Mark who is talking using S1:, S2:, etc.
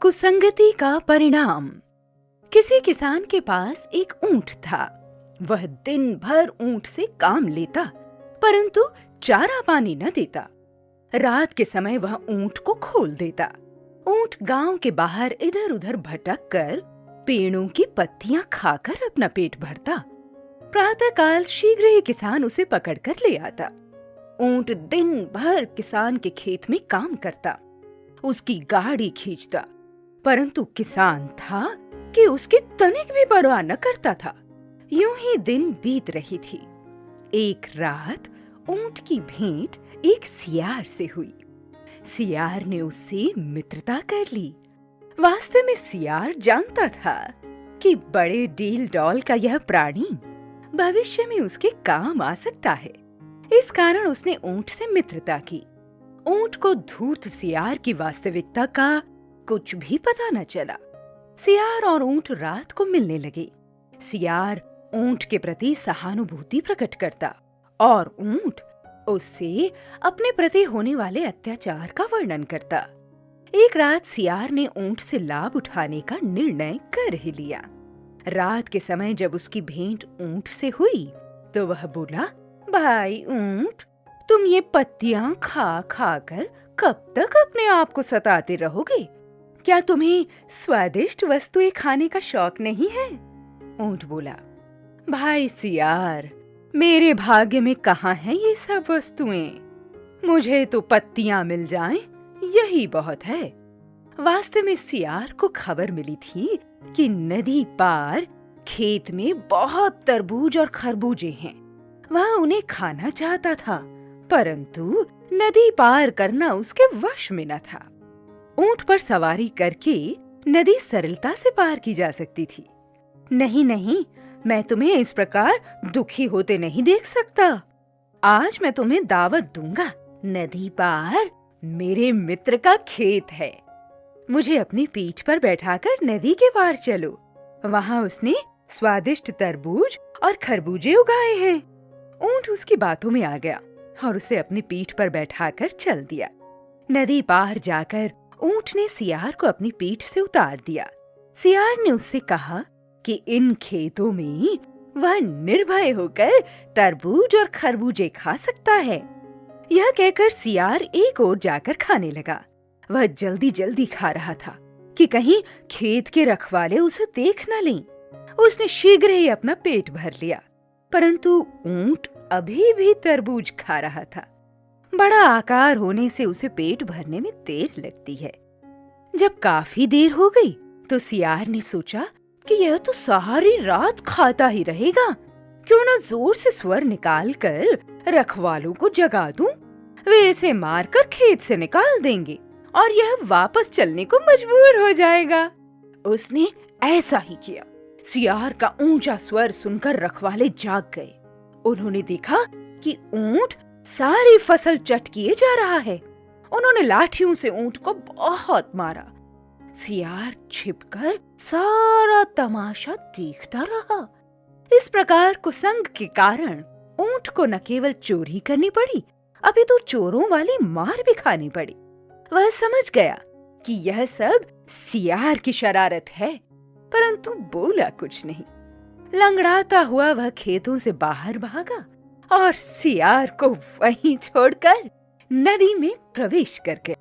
S1: कुसंगति का परिणाम। किसी किसान के पास एक ऊंट था। वह दिन भर ऊंट से काम लेता, परंतु चारा पानी न देता। रात के समय वह ऊंट को खोल देता। ऊंट गांव के बाहर इधर उधर भटक कर पेड़ों की पत्तियां खाकर अपना पेट भरता। प्रातःकाल शीघ्र ही किसान उसे पकड़कर ले आता। ऊंट दिन भर किसान के खेत में काम करता, उसकी गाड़ी खींचता, परंतु किसान था कि उसकी तनिक भी परवाह न करता था। यूं ही दिन बीत रही थी। एक रात ऊंट की भेंट एक सियार से हुई। सियार ने उससे मित्रता कर ली। वास्तव में सियार जानता था कि बड़े डील डॉल का यह प्राणी भविष्य में उसके काम आ सकता है। इस कारण उसने ऊंट से मित्रता की। ऊंट को धूर्त सियार की वास्तविकता का कुछ भी पता न चला। सियार और ऊंट रात को मिलने लगे। सियार ऊंट के प्रति सहानुभूति प्रकट करता और ऊंट उससे अपने प्रति होने वाले अत्याचार का वर्णन करता। एक रात सियार ने ऊंट से लाभ उठाने का निर्णय कर ही लिया। रात के समय जब उसकी भेंट ऊंट से हुई तो वह बोला, भाई ऊंट, तुम ये पत्तियां खा खा कर कब तक अपने आप को सताते रहोगे? क्या तुम्हें स्वादिष्ट वस्तुएं खाने का शौक नहीं है? ऊंट बोला, भाई सियार, मेरे भाग्य में कहाँ है ये सब वस्तुएं? मुझे तो पत्तियां मिल जाएं, यही बहुत है। वास्तव में सियार को खबर मिली थी कि नदी पार खेत में बहुत तरबूज और खरबूजे हैं। वह उन्हें खाना चाहता था, परंतु नदी पार करना उसके वश में न था। ऊंट पर सवारी करके नदी सरलता से पार की जा सकती थी। नहीं नहीं, मैं तुम्हें इस प्रकार दुखी होते नहीं देख सकता। आज मैं तुम्हें दावत दूंगा। नदी पार मेरे मित्र का खेत है। मुझे अपनी पीठ पर बैठाकर नदी के पार चलो। वहां उसने स्वादिष्ट तरबूज और खरबूजे उगाए हैं। ऊंट उसकी बातों में आ गया और उसे अपनी पीठ पर बैठाकर चल दिया। नदी पार जाकर ऊंट ने सियार को अपनी पीठ से उतार दिया। सियार ने उससे कहा कि इन खेतों में वह निर्भय होकर तरबूज और खरबूजे खा सकता है। यह कहकर सियार एक ओर जाकर खाने लगा। वह जल्दी जल्दी खा रहा था कि कहीं खेत के रखवाले उसे देख न लें। उसने शीघ्र ही अपना पेट भर लिया, परंतु ऊंट अभी भी तरबूज खा रहा था। बड़ा आकार होने से उसे पेट भरने में देर लगती है। जब काफी देर हो गई तो सियार ने सोचा कि यह तो सारी रात खाता ही रहेगा। क्यों न जोर से स्वर निकाल कर रखवालों को जगा दूं? वे इसे मारकर खेत से निकाल देंगे और यह वापस चलने को मजबूर हो जाएगा। उसने ऐसा ही किया। सियार का ऊंचा स्वर सुनकर रखवाले जाग गए। उन्होंने देखा कि ऊंट सारी फसल चट किए जा रहा है। उन्होंने लाठियों से ऊंट को बहुत मारा। सियार छिपकर सारा तमाशा देखता रहा। इस प्रकार कुसंग के कारण ऊंट को न केवल चोरी करनी पड़ी, अभी तो चोरों वाली मार भी खानी पड़ी। वह समझ गया कि यह सब सियार की शरारत है, परंतु बोला कुछ नहीं। लंगड़ाता हुआ वह खेतों से बाहर भागा और सियार को वहीं छोड़कर नदी में प्रवेश कर गया।